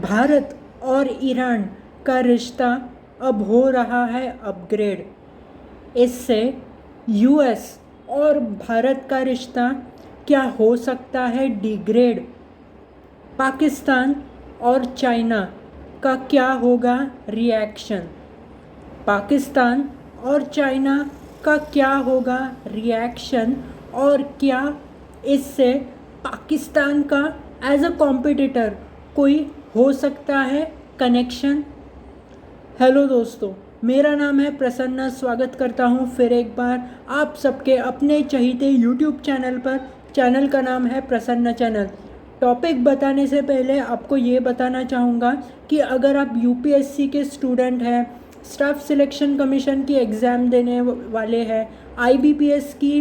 भारत और ईरान का रिश्ता अब हो रहा है अपग्रेड। इससे यूएस और भारत का रिश्ता क्या हो सकता है डिग्रेड? पाकिस्तान और चाइना का क्या होगा रिएक्शन? पाकिस्तान और चाइना का क्या होगा रिएक्शन और क्या इससे पाकिस्तान का एज अ कॉम्पिटिटर कोई हो सकता है कनेक्शन? हेलो दोस्तों, मेरा नाम है प्रसन्न। स्वागत करता हूं फिर एक बार आप सबके अपने चहीते यूट्यूब चैनल पर। चैनल का नाम है प्रसन्न चैनल। टॉपिक बताने से पहले आपको ये बताना चाहूँगा कि अगर आप यूपीएससी के स्टूडेंट हैं, स्टाफ सिलेक्शन कमीशन की एग्ज़ाम देने वाले हैं, आईबीपीएस की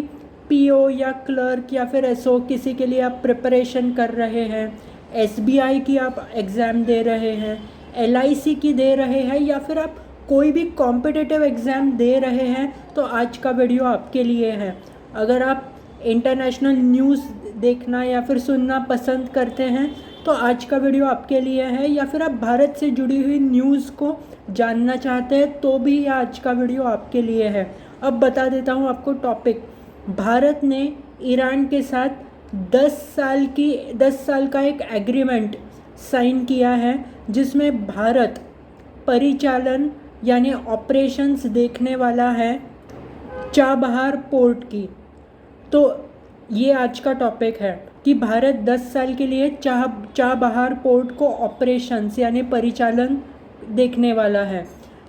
पीओ या क्लर्क या फिर एसओ किसी के लिए आप प्रिपरेशन कर रहे हैं, एसबीआई की आप एग्ज़ाम दे रहे हैं, एलआईसी की दे रहे हैं या फिर आप कोई भी कॉम्पिटिटिव एग्ज़ाम दे रहे हैं, तो आज का वीडियो आपके लिए है। अगर आप इंटरनेशनल न्यूज़ देखना या फिर सुनना पसंद करते हैं तो आज का वीडियो आपके लिए है, या फिर आप भारत से जुड़ी हुई न्यूज़ को जानना चाहते हैं तो भी आज का वीडियो आपके लिए है। अब बता देता हूँ आपको टॉपिक। भारत ने ईरान के साथ 10 साल का एक एग्रीमेंट साइन किया है, जिसमें भारत परिचालन यानी ऑपरेशंस देखने वाला है चाबहार पोर्ट की। तो ये आज का टॉपिक है कि भारत 10 साल के लिए चाबहार पोर्ट को ऑपरेशंस यानी परिचालन देखने वाला है।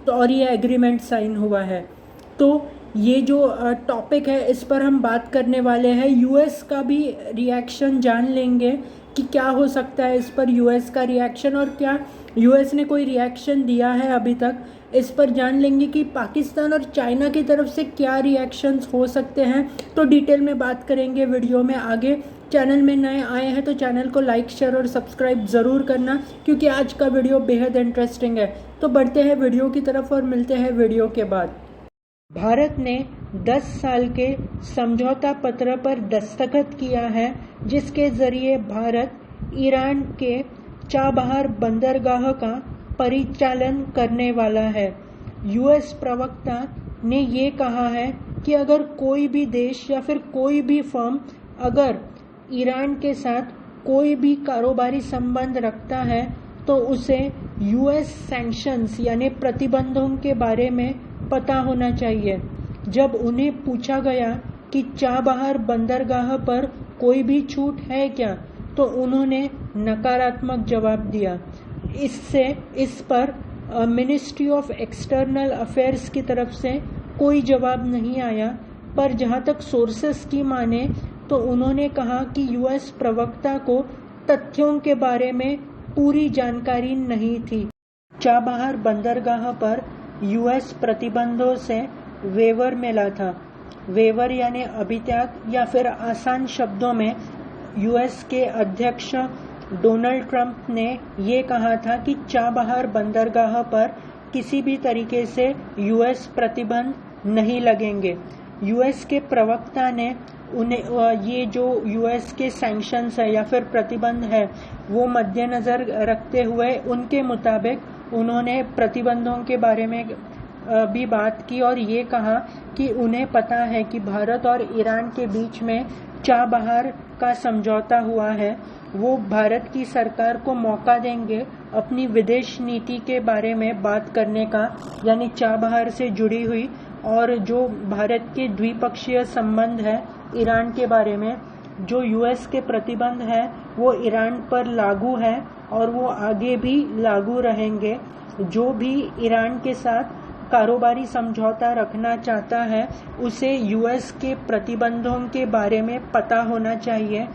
तो और ये एग्रीमेंट साइन हुआ है। तो ये जो टॉपिक है इस पर हम बात करने वाले हैं। यूएस का भी रिएक्शन जान लेंगे कि क्या हो सकता है इस पर यूएस का रिएक्शन, और क्या यूएस ने कोई रिएक्शन दिया है अभी तक, इस पर जान लेंगे कि पाकिस्तान और चाइना की तरफ से क्या रिएक्शंस हो सकते हैं। तो डिटेल में बात करेंगे वीडियो में आगे। चैनल में नए आए हैं तो चैनल को लाइक शेयर और सब्सक्राइब ज़रूर करना, क्योंकि आज का वीडियो बेहद इंटरेस्टिंग है। तो बढ़ते हैं वीडियो की तरफ और मिलते हैं वीडियो के बाद। भारत ने 10 साल के समझौता पत्र पर दस्तखत किया है, जिसके ज़रिए भारत ईरान के चाबहार बंदरगाह का परिचालन करने वाला है। यूएस प्रवक्ता ने ये कहा है कि अगर कोई भी देश या फिर कोई भी फर्म अगर ईरान के साथ कोई भी कारोबारी संबंध रखता है तो उसे यूएस सैंक्शंस यानी प्रतिबंधों के बारे में पता होना चाहिए। जब उन्हें पूछा गया कि चाबहार बंदरगाह पर कोई भी छूट है क्या, तो उन्होंने नकारात्मक जवाब दिया। इस पर मिनिस्ट्री ऑफ एक्सटर्नल अफेयर्स की तरफ से कोई जवाब नहीं आया। पर जहां तक सोर्सेस की माने तो उन्होंने कहा कि यूएस प्रवक्ता को तथ्यों के बारे में पूरी जानकारी नहीं थी। चाबहार बंदरगाह पर यूएस प्रतिबंधों से वेवर मिला था। वेवर यानी अभित्याग, या फिर आसान शब्दों में यूएस के अध्यक्ष डोनाल्ड ट्रंप ने ये कहा था कि चाबहार बंदरगाह पर किसी भी तरीके से यूएस प्रतिबंध नहीं लगेंगे। यूएस के प्रवक्ता ने उन्हें ये जो यूएस के सैंक्शंस है या फिर प्रतिबंध है वो मद्देनज़र रखते हुए उनके मुताबिक उन्होंने प्रतिबंधों के बारे में भी बात की और ये कहा कि उन्हें पता है कि भारत और ईरान के बीच में चाबहार का समझौता हुआ है। वो भारत की सरकार को मौका देंगे अपनी विदेश नीति के बारे में बात करने का, यानी चाबहार से जुड़ी हुई और जो भारत के द्विपक्षीय संबंध है ईरान के बारे में। जो यूएस के प्रतिबंध है वो ईरान पर लागू है और वो आगे भी लागू रहेंगे। जो भी ईरान के साथ कारोबारी समझौता रखना चाहता है उसे यूएस के प्रतिबंधों के बारे में पता होना चाहिए।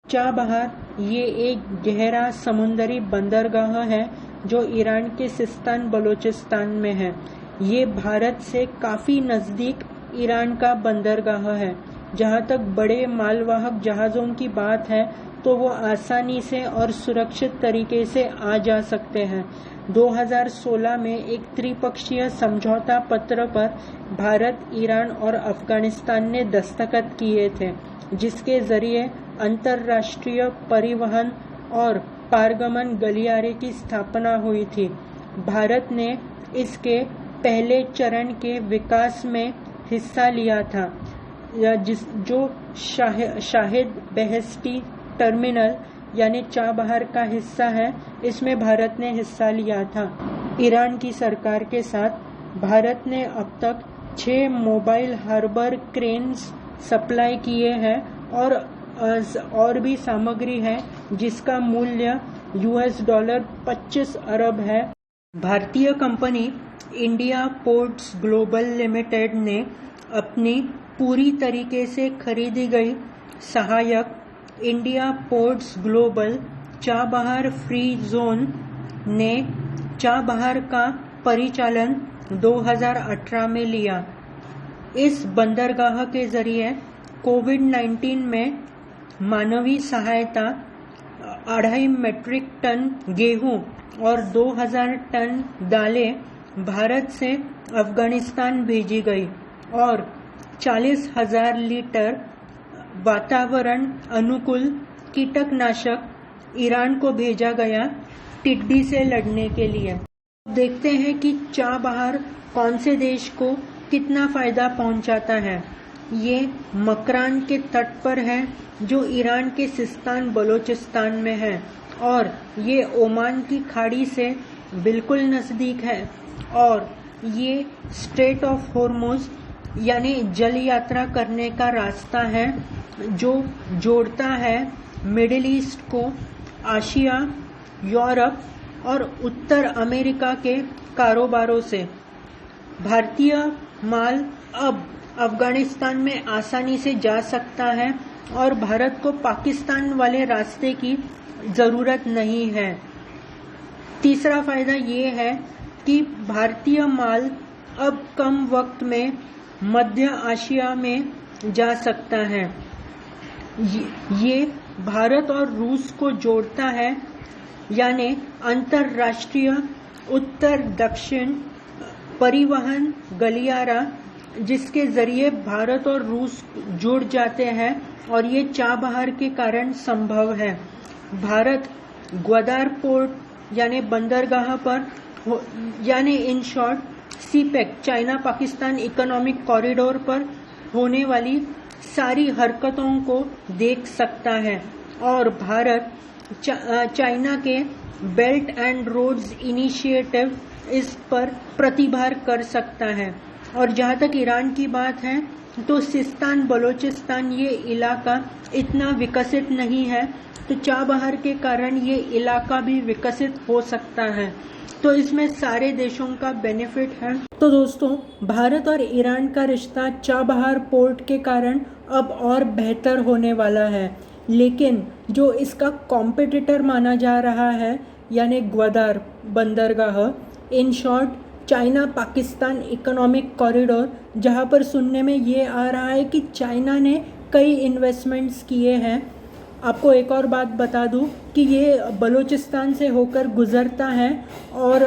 चाबहार ये एक गहरा समुद्री बंदरगाह है जो ईरान के सिस्तान बलोचिस्तान में है। ये भारत से काफ़ी नज़दीक ईरान का बंदरगाह है। जहाँ तक बड़े मालवाहक जहाज़ों की बात है तो वो आसानी से और सुरक्षित तरीके से आ जा सकते हैं। 2016 में एक त्रिपक्षीय समझौता पत्र पर भारत, ईरान और अफगानिस्तान ने दस्तखत किए थे, जिसके ज़रिए अंतर्राष्ट्रीय परिवहन और पारगमन गलियारे की स्थापना हुई थी। भारत ने इसके पहले चरण के विकास में हिस्सा लिया था, जो शाहिद बेहेश्ती टर्मिनल यानी चाबहार का हिस्सा है, इसमें भारत ने हिस्सा लिया था। ईरान की सरकार के साथ भारत ने अब तक 6 मोबाइल हार्बर क्रेन्स सप्लाई किए हैं और भी सामग्री है जिसका मूल्य $25 अरब है। भारतीय company India ports global limited ने अपनी पूरी तरीके से खरीदी गई सहायक India ports global Chabahar free zone ने चाबहार का परिचालन 2018 में लिया। इस बंदरगाह के जरिए कोविड-19 में मानवीय सहायता 2.5 मीट्रिक टन गेहूं और 2000 टन दालें भारत से अफगानिस्तान भेजी गई और 40,000 लीटर वातावरण अनुकूल कीटनाशक ईरान को भेजा गया टिड्डी से लड़ने के लिए। देखते हैं कि चाबहार कौन से देश को कितना फायदा पहुंचाता है। ये मकरान के तट पर है जो ईरान के सिस्तान बलोचिस्तान में है और ये ओमान की खाड़ी से बिल्कुल नज़दीक है और ये स्ट्रेट ऑफ हॉर्मुज़ यानी जल यात्रा करने का रास्ता है जो जोड़ता है मिडिल ईस्ट को एशिया, यूरोप और उत्तर अमेरिका के कारोबारों से। भारतीय माल अब अफगानिस्तान में आसानी से जा सकता है और भारत को पाकिस्तान वाले रास्ते की ज़रूरत नहीं है। तीसरा फायदा ये है कि भारतीय माल अब कम वक्त में मध्य एशिया में जा सकता है। ये भारत और रूस को जोड़ता है यानी अंतर्राष्ट्रीय उत्तर दक्षिण परिवहन गलियारा जिसके जरिए भारत और रूस जुड़ जाते हैं और ये चाबहार के कारण संभव है। भारत ग्वादर पोर्ट यानी बंदरगाह पर यानी in short CPEC China Pakistan economic corridor पर होने वाली सारी हरकतों को देख सकता है और भारत चाइना के बेल्ट एंड रोड्स इनिशिएटिव इस पर प्रतिभार कर सकता है। और जहाँ तक ईरान की बात है तो सिस्तान बलोचिस्तान ये इलाका इतना विकसित नहीं है, तो चाबहार के कारण ये इलाका भी विकसित हो सकता है, तो इसमें सारे देशों का बेनिफिट है। तो दोस्तों, भारत और ईरान का रिश्ता चाबहार पोर्ट के कारण अब और बेहतर होने वाला है, लेकिन जो इसका कॉम्पिटिटर माना जा रहा है यानी ग्वादर बंदरगाह, in short China Pakistan economic corridor, जहां पर सुनने में ये आ रहा है कि चाइना ने कई इन्वेस्टमेंट्स किए हैं। आपको एक और बात बता दूं कि ये बलूचिस्तान से होकर गुज़रता है और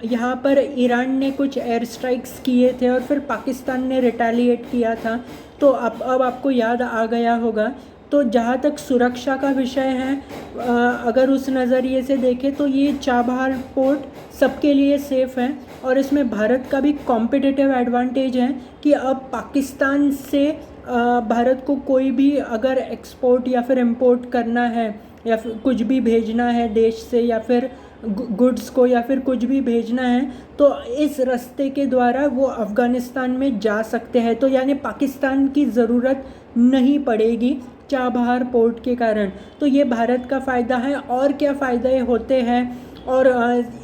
यहाँ पर ईरान ने कुछ एयर स्ट्राइक्स किए थे और फिर पाकिस्तान ने रिटेलिएट किया था, तो अब आपको याद आ गया होगा। तो जहाँ तक सुरक्षा का विषय है, अगर उस नज़रिए से देखें तो ये चाबहार पोर्ट सबके लिए सेफ़ है और इसमें भारत का भी कॉम्पिटिटिव एडवांटेज है कि अब पाकिस्तान से भारत को कोई भी अगर एक्सपोर्ट या फिर इंपोर्ट करना है या फिर कुछ भी भेजना है देश से या फिर गुड्स को या फिर कुछ भी भेजना है, तो इस रास्ते के द्वारा वो अफ़गानिस्तान में जा सकते हैं। तो यानी पाकिस्तान की ज़रूरत नहीं पड़ेगी चाबहार पोर्ट के कारण। तो ये भारत का फ़ायदा है। और क्या फ़ायदे होते हैं और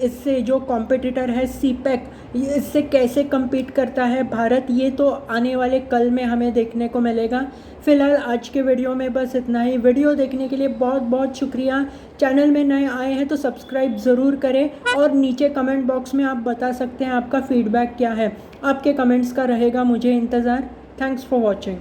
इससे जो कॉम्पिटिटर है सीपेक, इससे कैसे कम्पीट करता है भारत, ये तो आने वाले कल में हमें देखने को मिलेगा। फ़िलहाल आज के वीडियो में बस इतना ही। वीडियो देखने के लिए बहुत बहुत शुक्रिया। चैनल में नए आए हैं तो सब्सक्राइब ज़रूर करें और नीचे कमेंट बॉक्स में आप बता सकते हैं आपका फ़ीडबैक क्या है। आपके कमेंट्स का रहेगा मुझे इंतज़ार। Thanks for watching.